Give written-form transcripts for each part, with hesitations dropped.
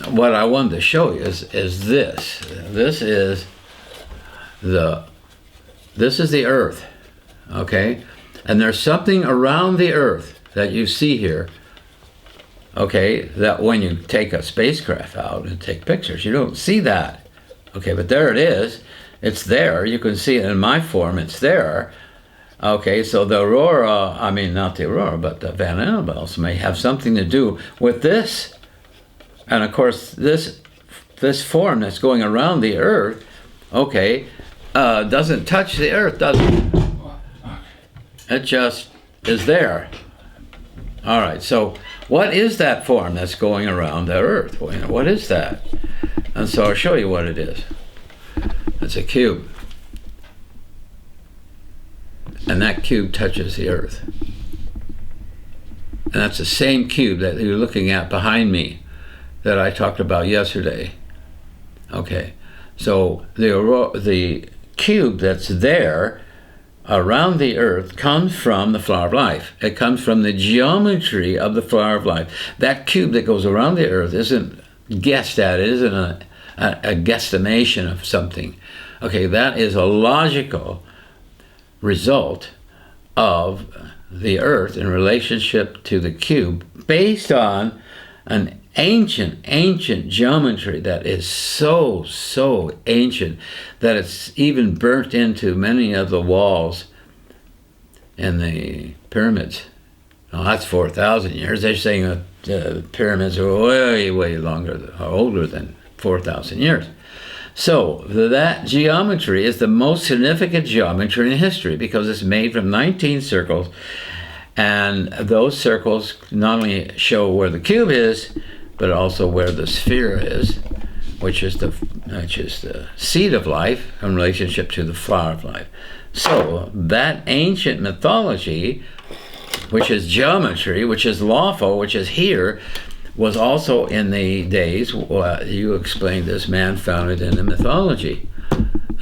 what I wanted to show you is this. This is the Earth, okay? And there's something around the Earth that you see here, okay, that when you take a spacecraft out and take pictures, you don't see that. Okay, but there it is. It's there. You can see it in my form. It's there. Okay, so the aurora, I mean, not the aurora, but the Van Allen belts may have something to do with this. And of course, this form that's going around the Earth, okay, doesn't touch the Earth, does it? It just is there. All right, so what is that form that's going around the Earth? Well, what is that? And so I'll show you what it is. It's a cube. And that cube touches the Earth. And that's the same cube that you're looking at behind me that I talked about yesterday. Okay, so the cube that's there around the Earth comes from the flower of life. It comes from the geometry of the flower of life. That cube that goes around the Earth isn't guessed at. It isn't a guesstimation of something. Okay, that is a logical result of the Earth in relationship to the cube based on an ancient geometry that is so ancient that it's even burnt into many of the walls in the pyramids. Now that's 4,000 years. They're saying that the pyramids are way longer, older than 4,000 years. So that geometry is the most significant geometry in history because it's made from 19 circles, and those circles not only show where the cube is, but also where the sphere is, which is the seed of life in relationship to the flower of life. So that ancient mythology, which is geometry, which is lawful, which is here, was also in the days, you explained this, man found it in the mythology.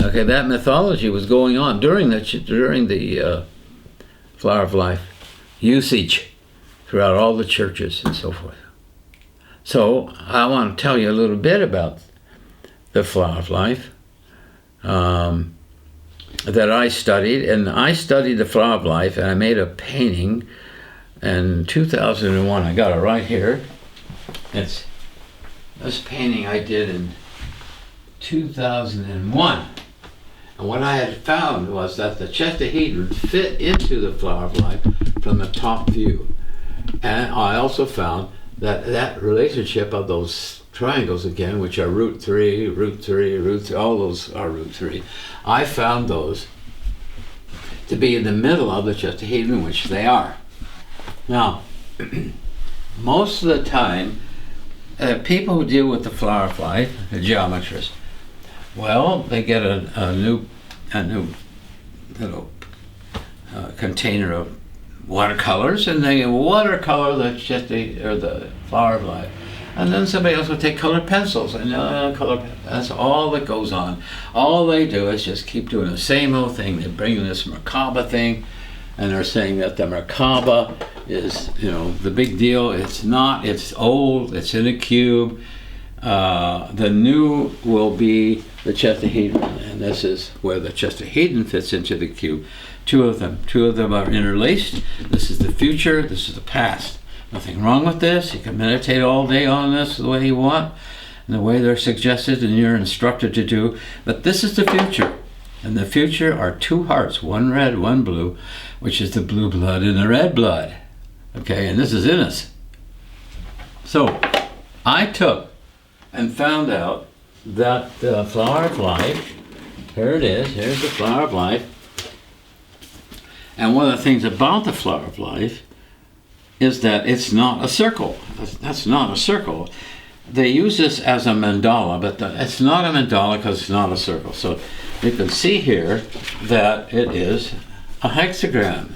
Okay, that mythology was going on during the flower of life usage throughout all the churches and so forth. So I want to tell you a little bit about the flower of life that I studied. And I studied the flower of life, and I made a painting in 2001. I got it right here. It's this painting I did in 2001. And what I had found was that the Chestahedron fit into the flower of life from the top view. And I also found that relationship of those triangles again, which are root 3, all those are root 3. I found those to be in the middle of the Chestahedron, which they are. Now, most of the time, people who deal with the flower of life, the geometrists, well, they get a new little container of watercolors, and they watercolor the flower of life. And then somebody else will take colored pencils and that's all that goes on. All they do is just keep doing the same old thing. They bring in this Merkaba thing, and they're saying that the Merkaba is, the big deal. It's not. It's old. It's in a cube. The new will be the Chestahedron, and this is where the Chestahedron fits into the cube. Two of them are interlaced. This is the future. This is the past. Nothing wrong with this. You can meditate all day on this the way you want, and the way they're suggested and you're instructed to do. But this is the future. And the future are two hearts, one red, one blue, which is the blue blood and the red blood. Okay, and this is in us. So I took and found out that the flower of life, here it is, here's the flower of life. And one of the things about the flower of life is that it's not a circle. That's not a circle. They use this as a mandala, but it's not a mandala because it's not a circle. So you can see here that it is a hexagram.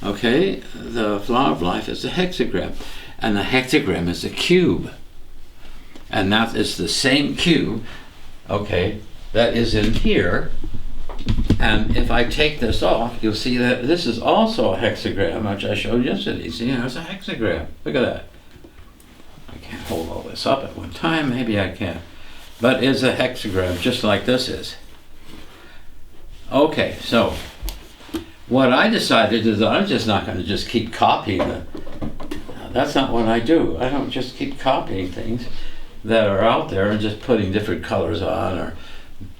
Okay, the flower of life is a hexagram, and the hexagram is a cube. And that is the same cube, okay, that is in here. And if I take this off, you'll see that this is also a hexagram, which I showed yesterday. See, there's a hexagram. Look at that. can't hold all this up at one time. Maybe I can. But it's a hexagram just like this is. Okay, so what I decided is that I'm just not going to just keep copying it. That's not what I do. I don't just keep copying things that are out there and just putting different colors on, or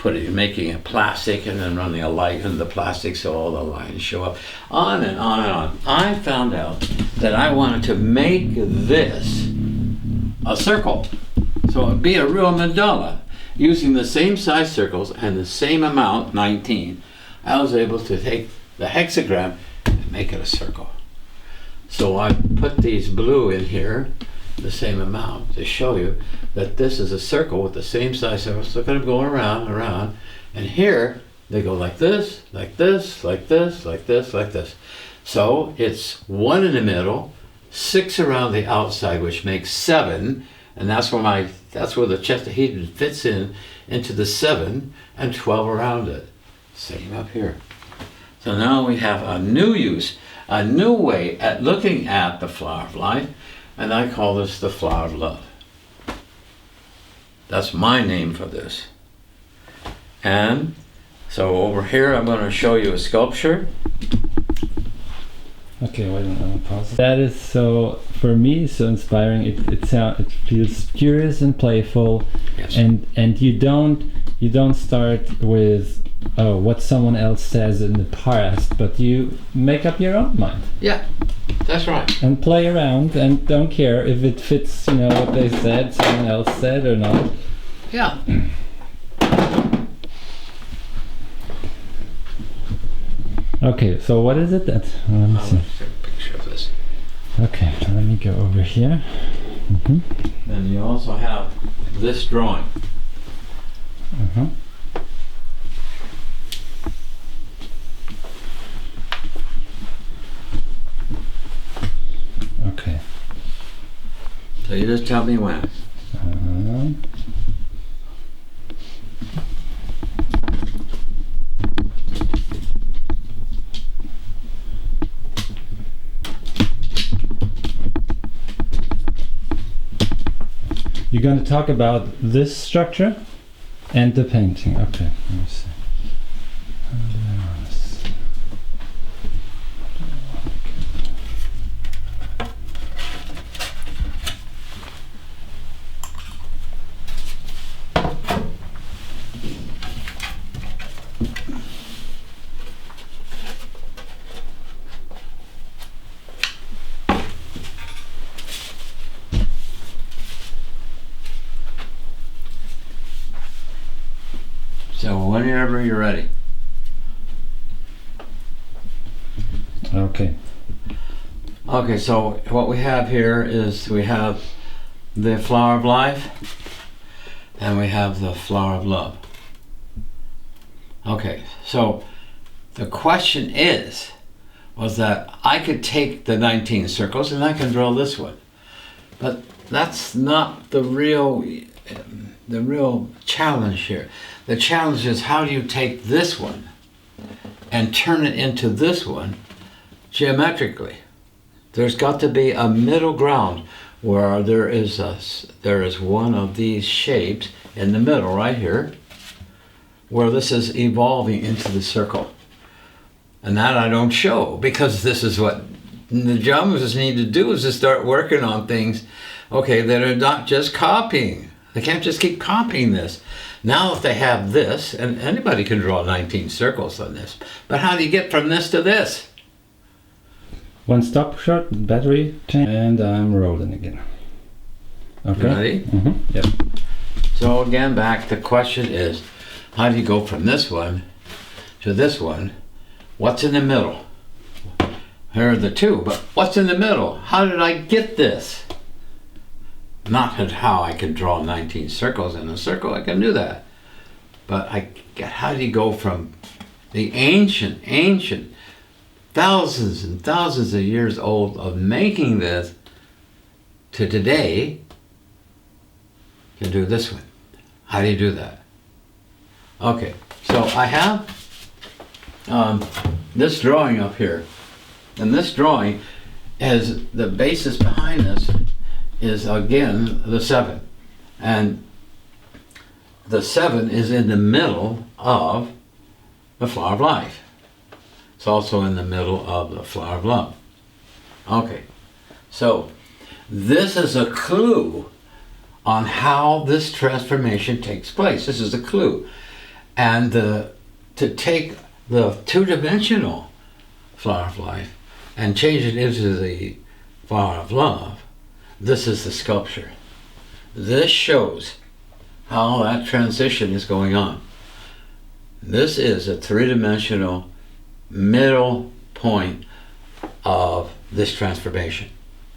making it plastic and then running a light in the plastic so all the lines show up. On and on and on. I found out that I wanted to make this a circle. So it'd be a real mandala. Using the same size circles and the same amount, 19, I was able to take the hexagram and make it a circle. So I put these blue in here, the same amount, to show you that this is a circle with the same size circles. Look at them going around, around. And here, they go like this, like this, like this, like this, like this. So it's 1 in the middle, 6 around the outside, which makes 7. And that's where the Chestahedron fits into the 7, and 12 around it. Same up here. So now we have a new use, a new way at looking at the flower of life, and I call this the flower of love. That's my name for this. And so over here I'm going to show you a sculpture. Okay, wait a minute, pause. That is so, for me, so inspiring. It feels curious and playful. Yes. And you don't start with what someone else says in the past, but you make up your own mind. Yeah, that's right. And play around and don't care if it fits, what they said, someone else said or not. Yeah. Okay, so what is it that? Let me see. Take a picture of this. Okay, let me go over here. Then you also have this drawing. Okay. So you just tell me when. You're going to talk about this structure and the painting. Okay, let me see. So whenever you're ready. Okay. Okay, so what we have here is we have the flower of life and we have the flower of love. Okay, so the question was that I could take the 19 circles and I can draw this one. But that's not the real challenge here. The challenge is, how do you take this one and turn it into this one geometrically? There's got to be a middle ground where there is one of these shapes in the middle right here, where this is evolving into the circle. And that I don't show, because this is what the geometrists need to do, is to start working on things, okay, that are not just copying. They can't just keep copying this. Now if they have this, and anybody can draw 19 circles on this, but how do you get from this to this? One stop short, battery change, and I'm rolling again. Okay. Ready? Yep. So again, back, the question is, how do you go from this one to this one? What's in the middle? Here are the two, but what's in the middle? How did I get this? Not how I could draw 19 circles in a circle, I can do that. But how do you go from the ancient, thousands and thousands of years old of making this to today, to do this one? How do you do that? Okay, so I have this drawing up here. And this drawing has the basis behind this is again the 7. And the 7 is in the middle of the flower of life. It's also in the middle of the flower of love. Okay, so this is a clue on how this transformation takes place. This is a clue. And to take the two-dimensional flower of life and change it into the flower of love, this is the sculpture. This shows how that transition is going on. This is a three-dimensional middle point of this transformation,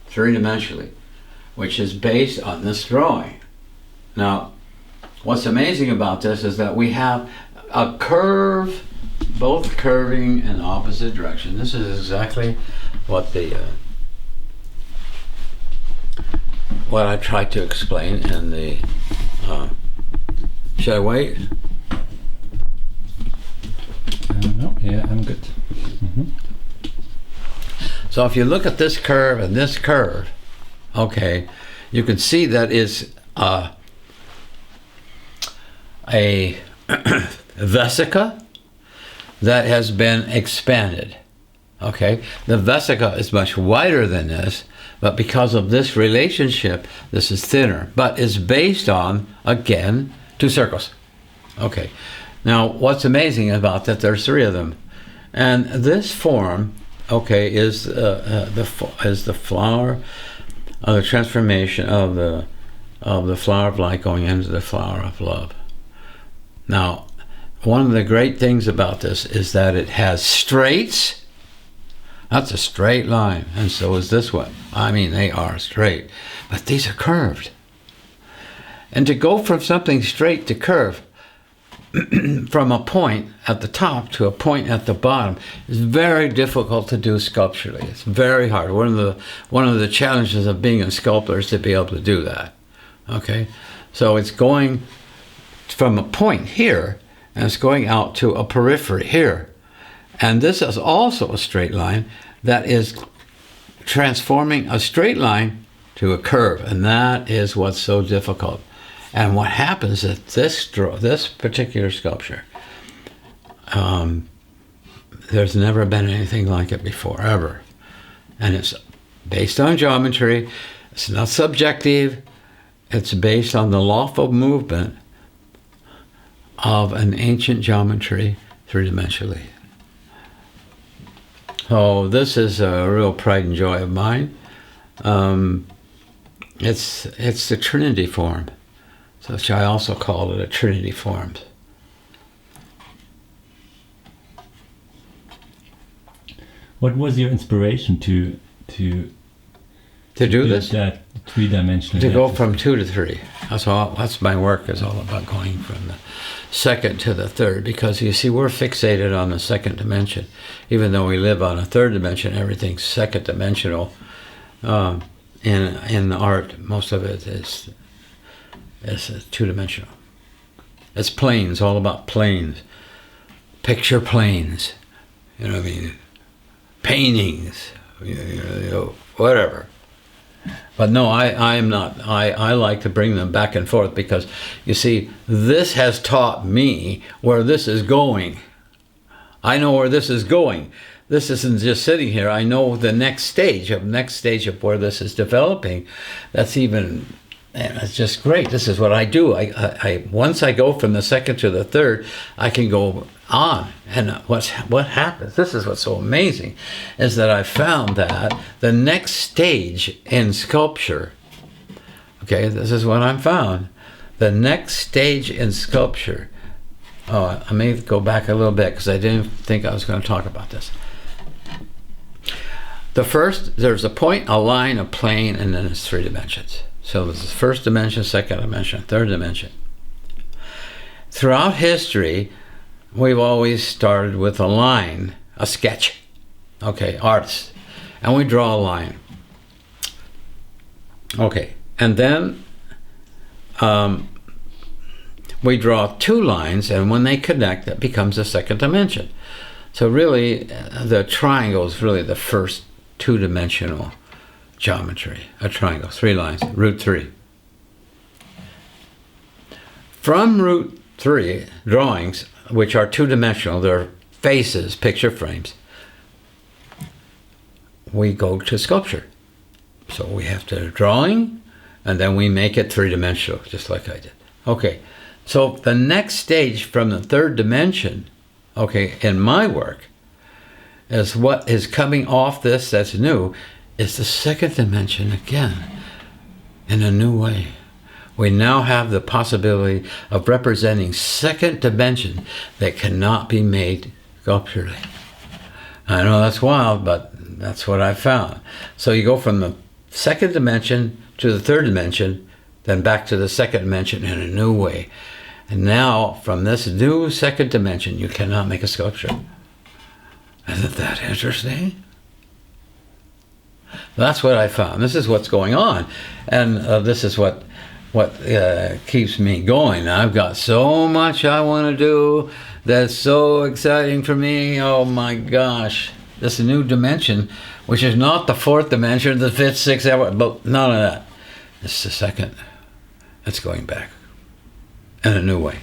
three-dimensionally, which is based on this drawing. Now, what's amazing about this is that we have a curve, both curving in opposite direction. This is exactly what what I tried to explain in the. Should I wait? No, yeah, I'm good. So if you look at this curve and this curve, okay, you can see that is a vesica that has been expanded. Okay, the vesica is much wider than this, but because of this relationship, this is thinner, but it's based on, again, two circles. Okay, now what's amazing about that, there's 3 of them, and this form, okay, is the flower of the transformation of the flower of light going into the flower of love. Now, one of the great things about this is that it has straights. That's a straight line, and so is this one. I mean, they are straight, but these are curved. And to go from something straight to curve, from a point at the top to a point at the bottom, is very difficult to do sculpturally. It's very hard. One of the challenges of being a sculptor is to be able to do that. Okay, so it's going from a point here, and it's going out to a periphery here. And this is also a straight line that is transforming a straight line to a curve, and that is what's so difficult. And what happens is this particular sculpture, there's never been anything like it before, ever. And it's based on geometry. It's not subjective. It's based on the lawful movement of an ancient geometry three-dimensionally. So this is a real pride and joy of mine. It's the Trinity form, so which I also call it a Trinity form. What was your inspiration to do this? That three-dimensional. To go from 2 to 3. That's my work is all about going from the second to the third, because you see we're fixated on the second dimension, even though we live on a third dimension. Everything's second dimensional. In art, most of it is 2-dimensional. It's planes, all about planes. Picture planes, you know what I mean? Paintings, whatever. But no, I'm not. I like to bring them back and forth, because you see, this has taught me where this is going. I know where this is going. This isn't just sitting here. I know the next stage of where this is developing. That's even, and it's just great. This is what I do. I once I go from the second to the third, I can go on. And what happens, this is what's so amazing, is that I found that the next stage in sculpture, okay, this is what I found. The next stage in sculpture, I may go back a little bit because I didn't think I was going to talk about this. The first, there's a point, a line, a plane, and then it's 3 dimensions. So there's the first dimension, second dimension, third dimension. Throughout history, we've always started with a line, a sketch. Okay, artists. And we draw a line. Okay, and then we draw 2 lines, and when they connect, that becomes a second dimension. So really, the triangle is really the first 2-dimensional geometry, a triangle, 3 lines, root 3. From root 3 drawings, which are 2-dimensional, they're faces, picture frames, we go to sculpture. So we have to drawing, and then we make it 3-dimensional, just like I did. Okay, so the next stage from the 3rd dimension, okay, in my work, is what is coming off this that's new, is the 2nd dimension again, in a new way. We now have the possibility of representing 2nd dimension that cannot be made sculpturally. I know that's wild, but that's what I found. So you go from the 2nd dimension to the 3rd dimension, then back to the 2nd dimension in a new way. And now, from this new 2nd dimension, you cannot make a sculpture. Isn't that interesting? That's what I found. This is what's going on. And this is what keeps me going. I've got so much I want to do that's so exciting for me. Oh my gosh. This new dimension, which is not the 4th dimension, the 5th, 6th, 7th, but none of that. It's the 2nd. It's going back in a new way.